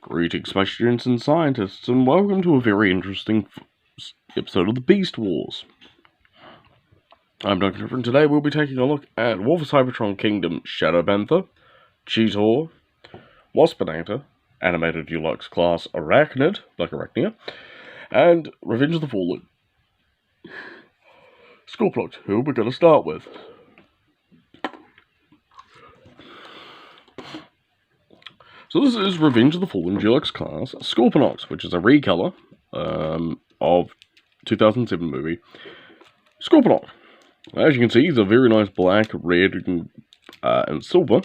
Greetings, my students and scientists, and welcome to a very interesting episode of the Beast Wars. I'm Dr. and today we'll be taking a look at Wolf Cybertron Kingdom Shadow Panther, Cheetor, Wasp Pinator, Animated Deluxe Class Arachnid, like Arachnia, and Revenge of the Fallen. Scorplox, who we're going to start with. So this is Revenge of the Fallen Deluxe Class Scorpionox, which is a recolor of 2007 movie Scorpionox. As you can see, he's a very nice black, red, and silver,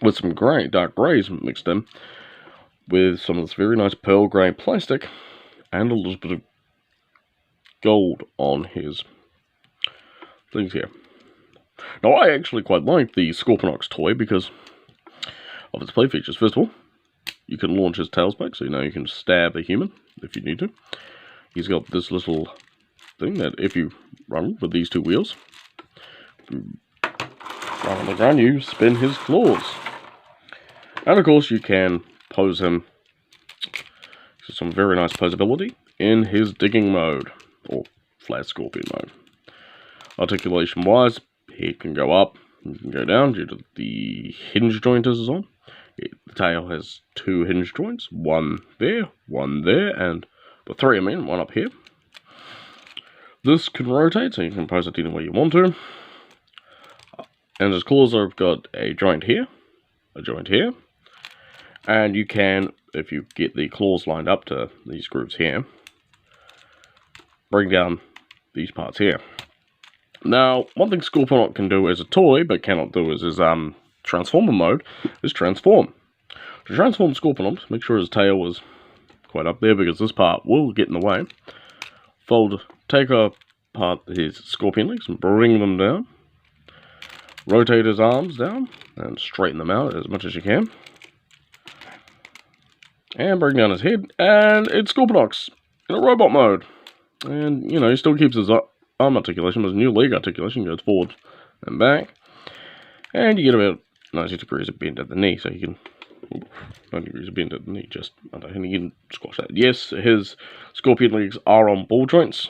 with some grey, dark greys mixed in, with some of this very nice pearl grey plastic, and a little bit of gold on his things here. Now, I actually quite like the Scorpionox toy because of its play features. First of all, you can launch his tail spike, so now you can stab a human if you need to. He's got this little thing that if you run with these two wheels, run on the ground, you spin his claws. And of course, you can pose him to some very nice posability in his digging mode, or flat scorpion mode. Articulation wise, he can go up, he can go down due to the hinge joint as is on. The tail has two hinge joints, one there, and three, one up here. This can rotate, so you can pose it any way you want to. And his claws have got a joint here, and you can, if you get the claws lined up to these grooves here, bring down these parts here. Now, one thing Scorpionox can do as a toy, but cannot do as his transformer mode, is transform. To transform Scorpionox, make sure his tail is quite up there, because this part will get in the way. Take apart his scorpion legs and bring them down. Rotate his arms down and straighten them out as much as you can. And bring down his head, and it's Scorpionox in a robot mode. And, he still keeps his arm articulation, but his new leg articulation goes forward and back. And you get about 90 degrees of bend at the knee, so you can... 90 degrees of bend at the knee, just under, and you can squash that. Yes, his scorpion legs are on ball joints,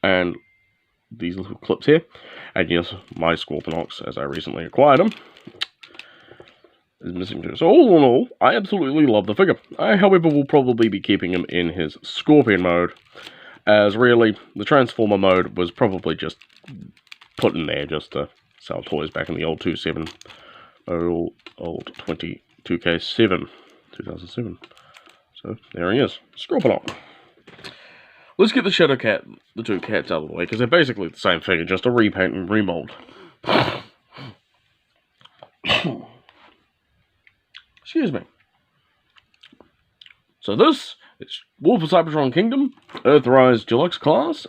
and these little clips here. And yes, my Scorpionox, as I recently acquired him, is missing too. So all in all, I absolutely love the figure. I, however, will probably be keeping him in his scorpion mode, as really, the transformer mode was probably just put in there just to sell toys back in the old 2.7, old 22K7, 2007. So, there he is, Scorpionox. Let's get the Shadow Cat, the two cats out of the way, because they're basically the same figure, just a repaint and remold. Excuse me. So this is Wolf of Cybertron Kingdom, Earthrise Deluxe Class,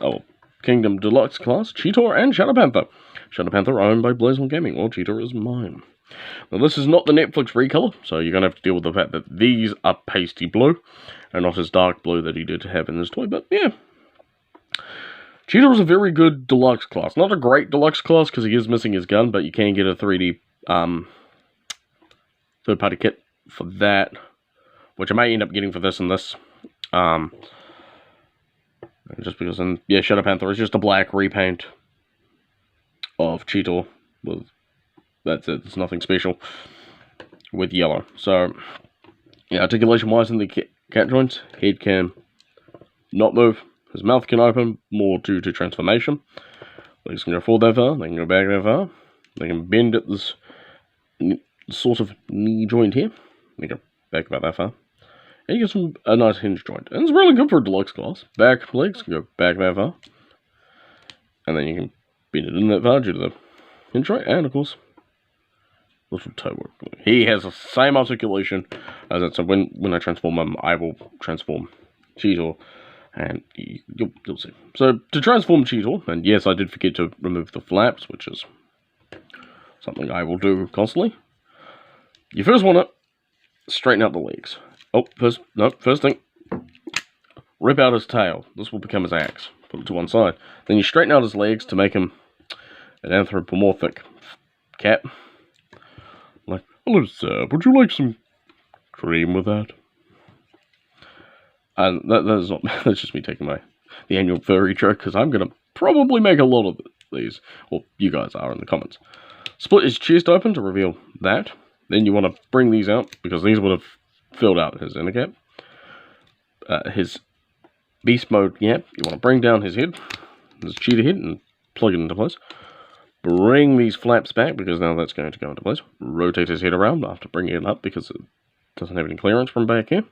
Kingdom Deluxe Class, Cheetor, and Shadow Panther. Shadow Panther owned by Blazon Gaming, while Cheetor is mine. Now this is not the Netflix recolor, so you're going to have to deal with the fact that these are pasty blue, and not as dark blue that he did have in his toy, but yeah. Cheetor is a very good deluxe class. Not a great deluxe class, because he is missing his gun, but you can get a 3D third-party kit for that, which I may end up getting for this and this. Just because, and yeah, Shadow Panther is just a black repaint of Cheetor with, that's it, it's nothing special, with yellow. So, yeah, articulation-wise in the cat joints, head can not move, his mouth can open, more due to transformation. Legs can go forward that far, they can go back that far, they can bend at this sort of knee joint here, they go back about that far. And you get a nice hinge joint. And it's really good for a deluxe class. Back legs can go back that far. And then you can bend it in that far due to the hinge joint. And of course, little toe work. He has the same articulation as that. So when I transform him, I will transform Cheetor. And you'll see. So to transform Cheetor, and yes, I did forget to remove the flaps, which is something I will do constantly. You first want to straighten out the legs. Oh, first thing, rip out his tail. This will become his axe. Put it to one side. Then you straighten out his legs to make him an anthropomorphic cat. Like, hello sir, would you like some cream with that? And that's not, that's just me taking the annual furry joke, because I'm going to probably make a lot of these. Well, you guys are in the comments. Split his chest open to reveal that. Then you want to bring these out, because these would have filled out his inner cap. His beast mode gap, you want to bring down his head, his cheetah head, and plug it into place. Bring these flaps back, because now that's going to go into place. Rotate his head around after bringing it up, because it doesn't have any clearance from back here.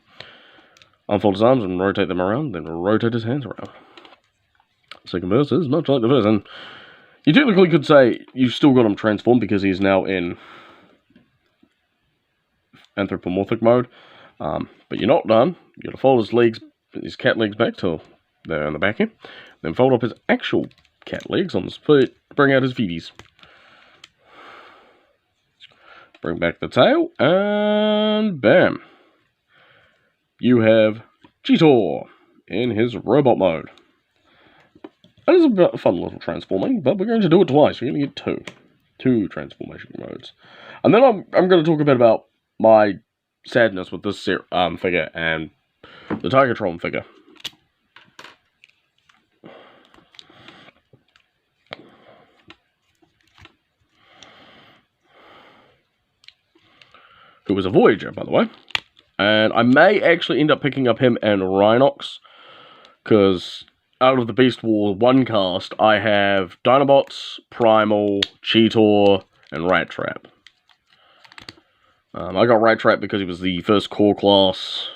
Unfold his arms and rotate them around, then rotate his hands around. Second verse is much like the first, and you technically could say you've still got him transformed, because he's now in anthropomorphic mode. But you're not done. You're going to fold his legs, his cat legs back till they're in the back here. Then fold up his actual cat legs on his foot, bring out his feeties. Bring back the tail, and bam. You have Cheetor in his robot mode. That is a fun little transforming, but we're going to do it twice. We're going to get two transformation modes. And then I'm going to talk a bit about my sadness with this figure and the Tigertron figure. Who was a Voyager, by the way. And I may actually end up picking up him and Rhinox, because out of the Beast War 1 cast, I have Dinobots, Primal, Cheetor, and Rat Trap. I got Rat Trap because he was the first core class,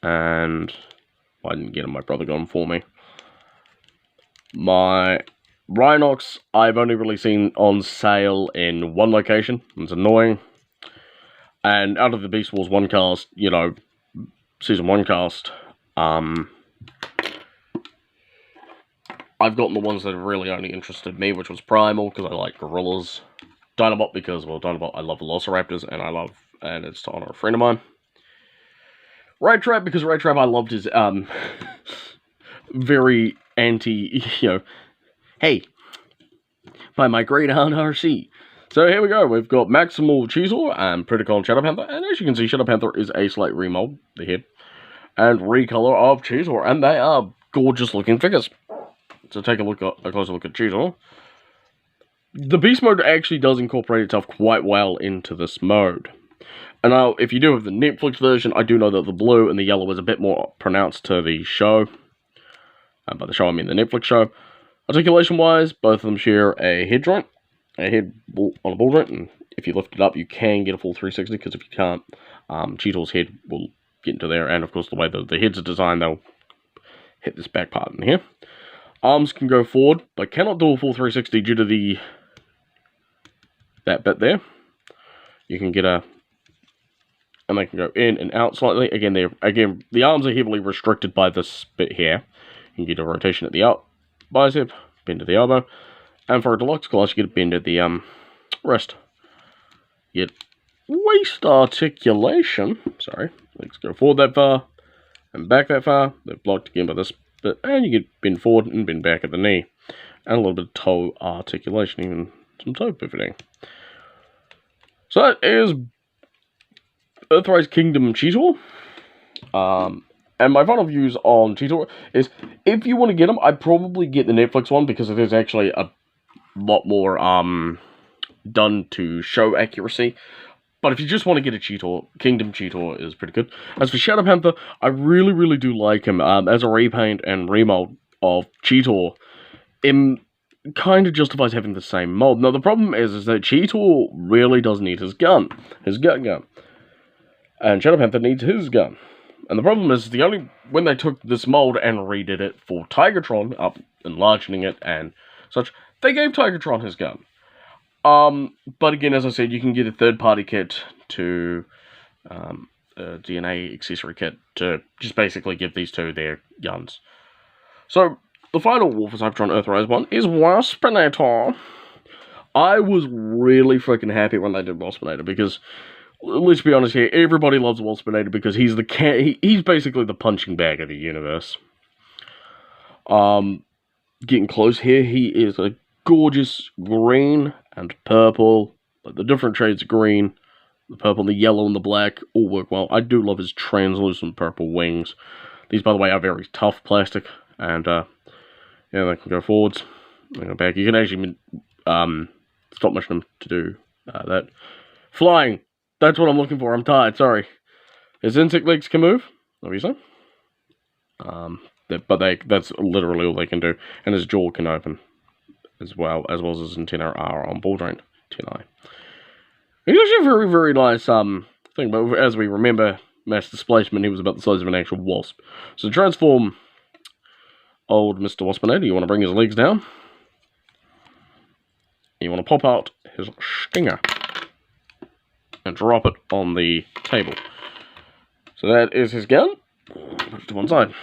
and I didn't get him, my brother got him for me. My Rhinox, I've only really seen on sale in one location. It's annoying. And out of the Beast Wars 1 cast, you know, Season 1 cast, I've gotten the ones that have really only interested me, which was Primal, because I like gorillas. Dinobot, because, well, Dinobot, I love Velociraptors, and it's to honor a friend of mine. Rat Trap, because Rat Trap, I loved his, very anti, you know, hey, by my great aunt RC. So here we go, we've got Maximal Cheetor and Predacon Shadow Panther, and as you can see, Shadow Panther is a slight remold, the head, and recolor of Cheetor, and they are gorgeous looking figures. So take a closer look at Cheetor. The Beast Mode actually does incorporate itself quite well into this mode. And now, if you do have the Netflix version, I do know that the blue and the yellow is a bit more pronounced to the show. And by the show, I mean the Netflix show. Articulation-wise, both of them share a head joint. A head on a ball joint, and if you lift it up, you can get a full 360, because if you can't, Cheetor's head will get into there, and of course, the way the heads are designed, they'll hit this back part in here. Arms can go forward, but cannot do a full 360 due to that bit there. You can get and they can go in and out slightly. Again, the arms are heavily restricted by this bit here. You can get a rotation at the out bicep, bend to the elbow. And for a deluxe class, you get a bend at the wrist. You get waist articulation. Sorry, legs go forward that far and back that far. They're blocked again by this bit, and you get bend forward and bend back at the knee, and a little bit of toe articulation, even some toe pivoting. So that is Earthrise Kingdom Cheetor. And my final views on Cheetor is, if you want to get them, I'd probably get the Netflix one, because it is actually a lot more done to show accuracy. But if you just want to get a Cheetor, Kingdom Cheetor is pretty good. As for Shadow Panther, I really, really do like him. As a repaint and remold of Cheetor, it kind of justifies having the same mold. Now, the problem is that Cheetor really does need his gun. His gut gun. And Shadow Panther needs his gun. And the problem is, when they took this mold and redid it for Tigertron, up enlarging it and such, they gave Tigertron his gun. But again, as I said, you can get a third-party kit to a DNA accessory kit to just basically give these two their guns. So, the final War for Cybertron Earthrise one is Wasp Pinator. I was really freaking happy when they did Wasp Pinator, because let's be honest here, everybody loves Wasp Pinator because he's he's basically the punching bag of the universe. Getting close here, he is a gorgeous green and purple, like the different shades of green, the purple, the yellow, and the black all work well. I do love his translucent purple wings. These, by the way, are very tough plastic, and yeah, they can go forwards, they go back. You can actually stop motion them to do that. Flying. That's what I'm looking for. I'm tired. Sorry. His insect legs can move, obviously. That's literally all they can do, and his jaw can open as well as his antennae are on ball joint antennae. He's actually a very, very nice thing, but as we remember, mass displacement, he was about the size of an actual wasp. So to transform old Mr. Waspinator, you want to bring his legs down. You want to pop out his stinger and drop it on the table. So that is his gun. Put it to one side.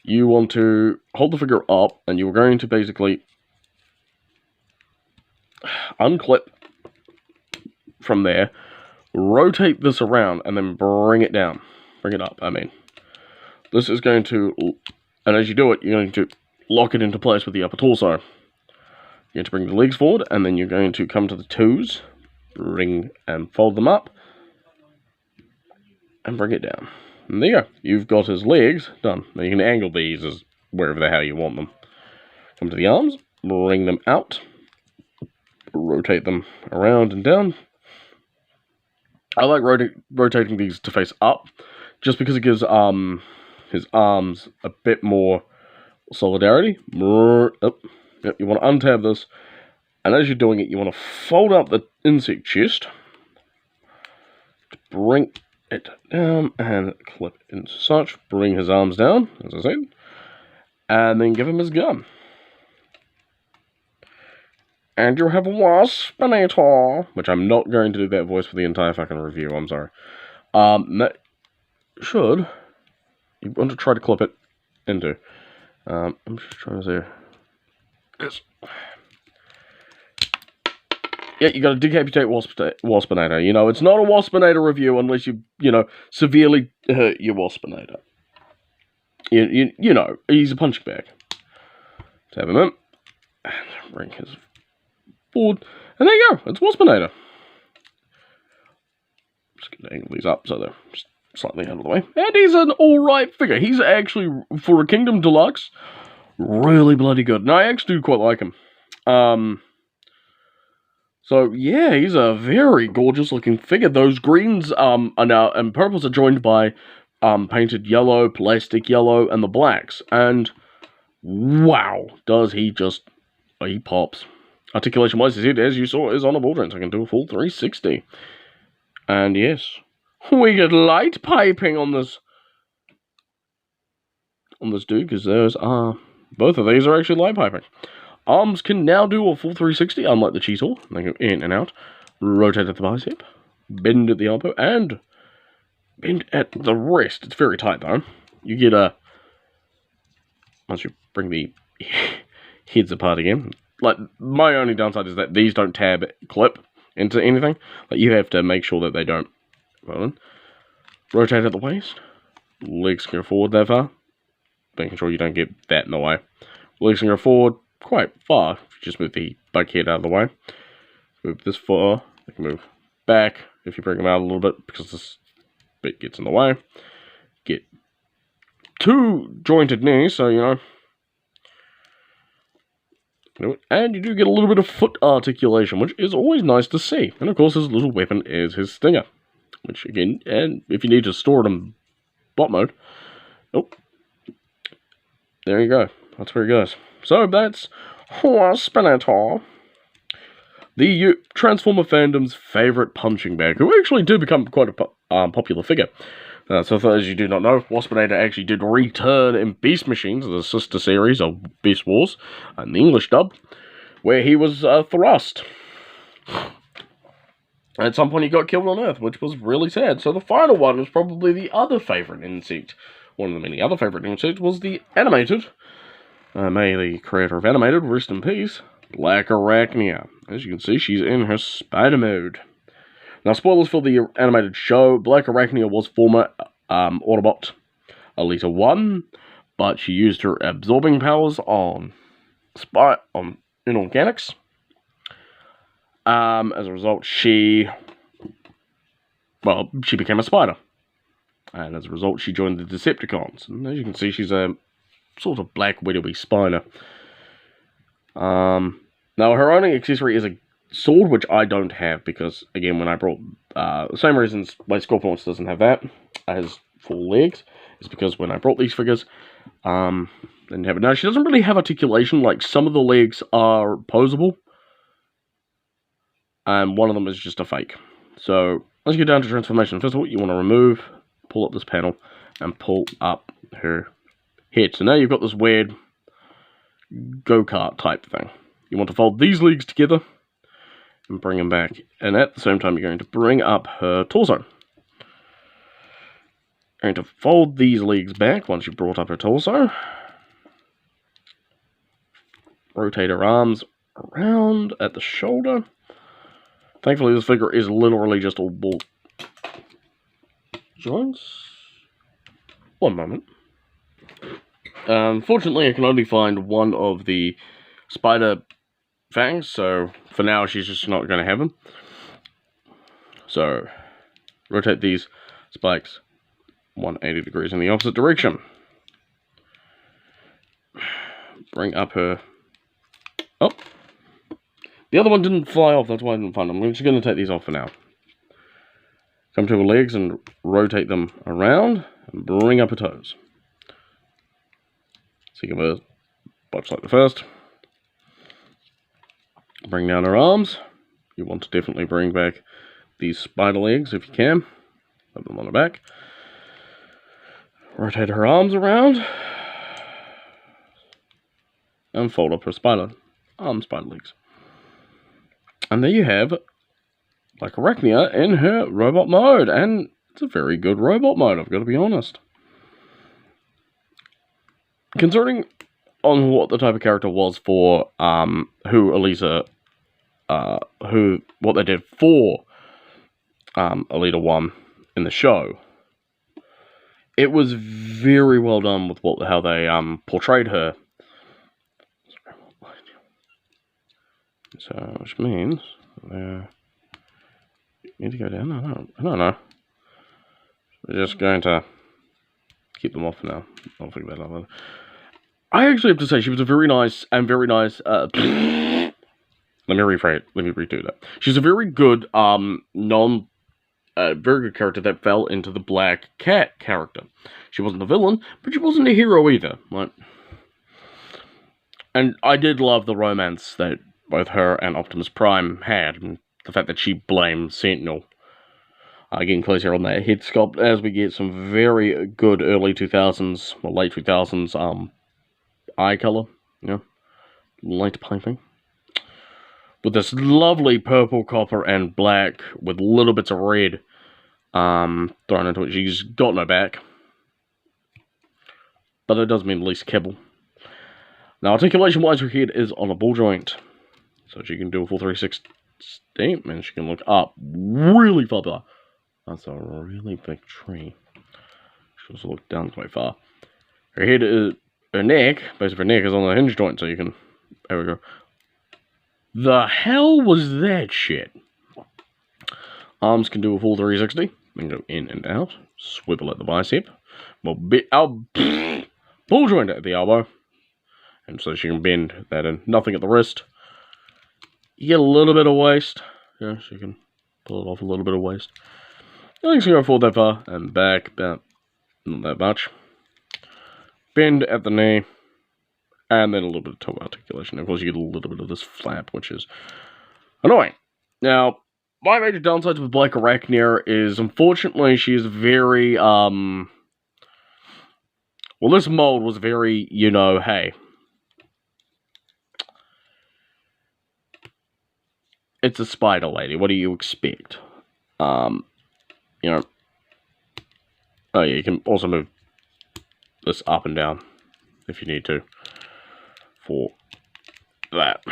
You want to hold the figure up, and you're going to basically unclip from there, rotate this around, and then bring it down. Bring it up, I mean. This is going to, and as you do it, you're going to lock it into place with the upper torso. You're going to bring the legs forward, and then you're going to come to the toes, bring and fold them up, and bring it down. And there you go. You've got his legs done. Now you can angle these as wherever the hell you want them. Come to the arms, bring them out, rotate them around and down. I like rotating these to face up, just because it gives his arms a bit more solidarity. Yep, you want to untab this, and as you're doing it, you want to fold up the insect chest to bring it down and clip into such. Bring his arms down, as I said, and then give him his gun. And you have a Waspinator, which I'm not going to do that voice for the entire fucking review, I'm sorry. That should, you want to try to clip it into. I'm just trying to see. Yes. Yeah, you got to decapitate Waspinator. You know, it's not a Waspinator review unless you severely hurt your Waspinator. You know, he's a punching bag. Tap him in. And bring his forward. And there you go. It's Waspinator. Just going to angle these up so they're slightly out of the way. And he's an alright figure. He's actually, for a Kingdom Deluxe, really bloody good. And I actually do quite like him. So, yeah, he's a very gorgeous-looking figure. Those greens are now, and purples are joined by painted yellow, plastic yellow, and the blacks. And, wow, does he just, he pops. Articulation-wise, his head, as you saw, is on a ball joint, so I can do a full 360. And, yes, we get light piping on this dude, because there's, both of these are actually light piping. Arms can now do a full 360, unlike the Cheetor. They go in and out. Rotate at the bicep. Bend at the elbow. And bend at the wrist. It's very tight, though. You get a... Once you bring the heads apart again. Like, my only downside is that these don't tab clip into anything. Like, you have to make sure that they don't. Well, rotate at the waist. Legs can go forward that far. Making sure you don't get that in the way. Legs can go forward quite far. If you just move the bug head out of the way. Move this far. They can move back if you bring them out a little bit because this bit gets in the way. Get two jointed knees, so you know. And you do get a little bit of foot articulation, which is always nice to see. And of course, his little weapon is his stinger. Which again, and if you need to store it in bot mode, oh, there you go. That's where he goes. So that's Waspinator, the Transformer fandom's favourite punching bag, who actually did become quite a popular figure. So for those you do not know, Waspinator actually did return in Beast Machines, the sister series of Beast Wars, in the English dub, where he was thrust. At some point he got killed on Earth, which was really sad. So the final one was probably the other favourite insect. One of the many other favourite insects was the animated, may the creator of animated rest in peace, Black Arachnia. As you can see, she's in her spider mode. Now, spoilers for the animated show. Black Arachnia was former Autobot Elita 1, but she used her absorbing powers on inorganics. As a result, she became a spider. And as a result, she joined the Decepticons. And as you can see, she's a sort of black widowy spiner. Now, her only accessory is a sword, which I don't have, because, again, when I brought... the same reasons why Scorponok doesn't have that, as 4 legs, is because when I brought these figures, didn't have it. Now, she doesn't really have articulation. Like, some of the legs are posable, and one of them is just a fake. So, let's get down to transformation. First of all, you want to pull up this panel, and pull up her head. So now you've got this weird go-kart type thing. You want to fold these legs together, and bring them back. And at the same time, you're going to bring up her torso. You're going to fold these legs back once you've brought up her torso. Rotate her arms around at the shoulder. Thankfully, this figure is literally just all ball joints. One moment. Fortunately, I can only find one of the spider fangs, so for now, she's just not going to have them. So, rotate these spikes 180 degrees in the opposite direction. Bring up her... Oh! The other one didn't fly off, that's why I didn't find them. I'm just going to take these off for now. Come to her legs and rotate them around, and bring up her toes. So you give her both like the first. Bring down her arms. You want to definitely bring back these spider legs if you can. Put them on her back. Rotate her arms around. And fold up her spider legs. And there you have like Arachnia in her robot mode. And it's a very good robot mode, I've got to be honest. Considering on what the type of character was for what they did for Elita 1 in the show, it was very well done with how they portrayed her. So, which means need to go down. I don't know. We're just going to keep them off now. I'll figure that out later. I actually have to say she was a very nice. Let me redo that. She's a very good very good character that fell into the Black Cat character. She wasn't a villain, but she wasn't a hero either. Right? And I did love the romance that both her and Optimus Prime had, and the fact that she blamed Sentinel. Getting close here on that head sculpt as we get some very good early 2000s, or late 2000s, eye color, light piping. With this lovely purple, copper, and black with little bits of red thrown into it. She's got no back. But it does mean at least kibble. Now, articulation-wise, her head is on a ball joint. So she can do a full 360, and she can look up really far below. That's a really big tree. She can also look down quite far. Her head is... Her neck, base of her neck, is on the hinge joint, so you can... There we go. The hell was that shit? Arms can do a full 360. Then go in and out. Swivel at the bicep. Ball joint at the elbow. And so she can bend that in. Nothing at the wrist. You get a little bit of waist. Yeah, so you can pull it off a little bit of waist. Nothing's going to go forward that far. And back about not that much. Bend at the knee. And then a little bit of toe articulation. Of course, you get a little bit of this flap, which is annoying. Now, my major downsides with Black Arachnia is, unfortunately, she is very, well, this mold was very, hey. It's a spider lady. What do you expect? Oh yeah, you can also move this up and down if you need to. For that.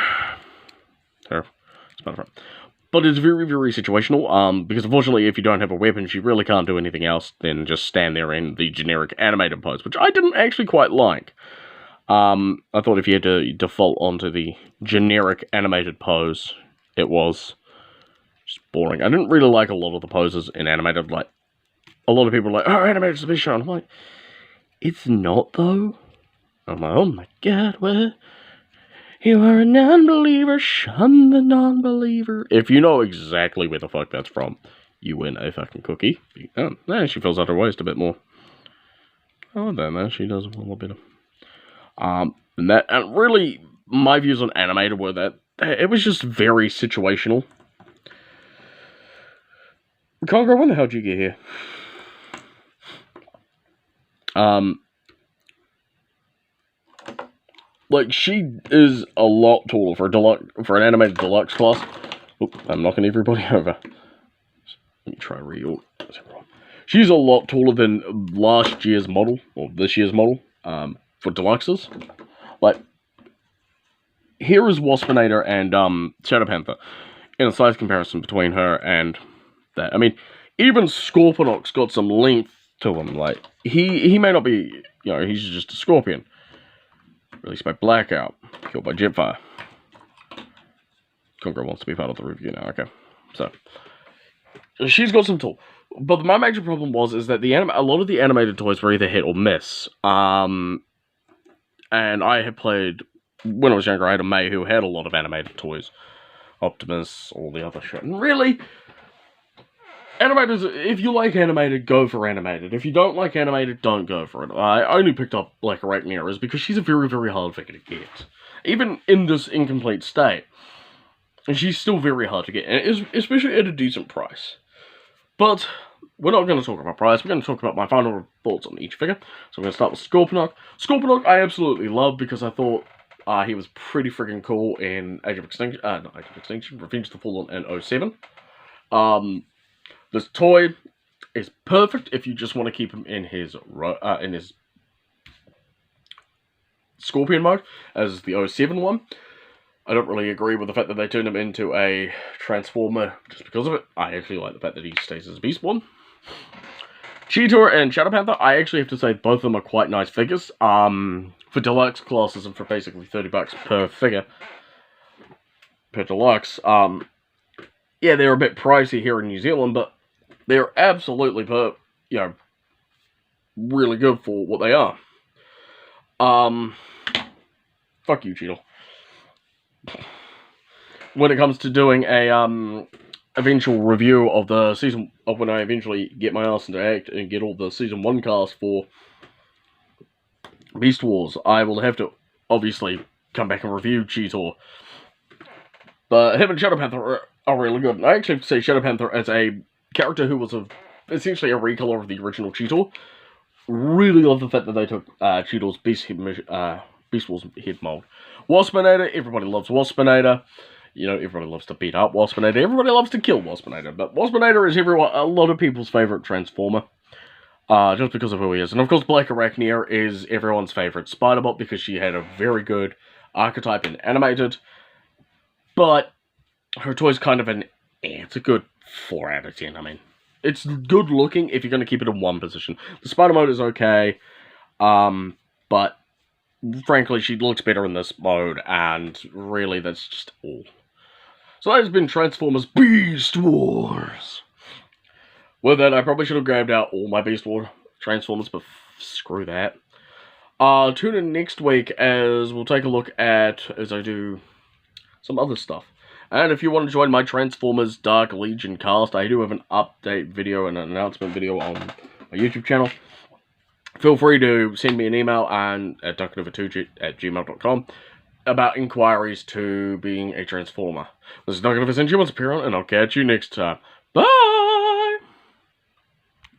There. But it's very, very situational, because unfortunately if you don't have a weapon, you really can't do anything else than just stand there in the generic animated pose, which I didn't actually quite like. I thought if you had to default onto the generic animated pose, it was just boring. I didn't really like a lot of the poses in animated, like a lot of people are like, oh, animated's the best show. And I'm like, it's not though. I'm like, oh my god, what? You are a non-believer, shun the non-believer. If you know exactly where the fuck that's from, you win a fucking cookie. Oh, she fills out her waist a bit more. Oh, then she does a little bit of. And really, my views on animated were that it was just very situational. Congo, when the hell did you get here? Like, she is a lot taller for an animated deluxe class. Oop, I'm knocking everybody over. Let me try real. She's a lot taller than last year's model, or this year's model, for deluxes. Like, here is Waspinator and Shadow Panther in a size comparison between her and that. I mean, even Scorponok's got some length to him. Like, he may not be, you know, he's just a scorpion. Released by Blackout, killed by Jetfire. Conqueror wants to be part of the review now, okay. So, she's got some tool. But my major problem is that a lot of the animated toys were either hit or miss. And I had played, when I was younger, I had a mate who had a lot of animated toys. Optimus, all the other shit. And really, animators, if you like animated, go for animated. If you don't like animated, don't go for it. I only picked up, like, Arachnia because she's a very, very hard figure to get. Even in this incomplete state. And she's still very hard to get, and especially at a decent price. But we're not going to talk about price, we're going to talk about my final thoughts on each figure. So I'm going to start with Scorponok. Scorponok I absolutely love because I thought he was pretty freaking cool in Age of Extinction, not Age of Extinction, Revenge of the Fallen in 07. This toy is perfect if you just want to keep him in his Scorpion mode, as the 07 one. I don't really agree with the fact that they turned him into a Transformer just because of it. I actually like the fact that he stays as a Beast one. Pinator and Shadow Panther, I actually have to say both of them are quite nice figures. For deluxe classes and for basically $30 per figure. Per deluxe. Yeah, they're a bit pricey here in New Zealand, but they're absolutely, really good for what they are. Fuck you, Cheetle. When it comes to doing a eventual review of the season, of when I eventually get my ass into act and get all the season 1 cast for Beast Wars, I will have to obviously come back and review Cheetor. But him and Shadow Panther are really good. And I actually have to say Shadow Panther as a character who was essentially a recolor of the original Cheetor. Really love the fact that they took Cheetor's Beast Wars head mold. Waspinator, everybody loves Waspinator. You know, everybody loves to beat up Waspinator. Everybody loves to kill Waspinator. But Waspinator is a lot of people's favourite Transformer. Just because of who he is. And of course, Black Arachnia is everyone's favourite Spider-Bot because she had a very good archetype in animated. But her toy's kind of it's a good 4 out of 10. I mean, it's good looking if you're going to keep it in one position. The Spider mode is okay. But frankly, she looks better in this mode, and really, that's just all. So that has been Transformers Beast Wars. With that, I probably should have grabbed out all my Beast Wars Transformers, but screw that. Tune in next week as we'll take a look at, as I do some other stuff. And if you want to join my Transformers Dark Legion cast, I do have an update video and an announcement video on my YouTube channel. Feel free to send me an email at duncanova2@gmail.com about inquiries to being a Transformer. This is Duncanova, and I'll catch you next time. Bye!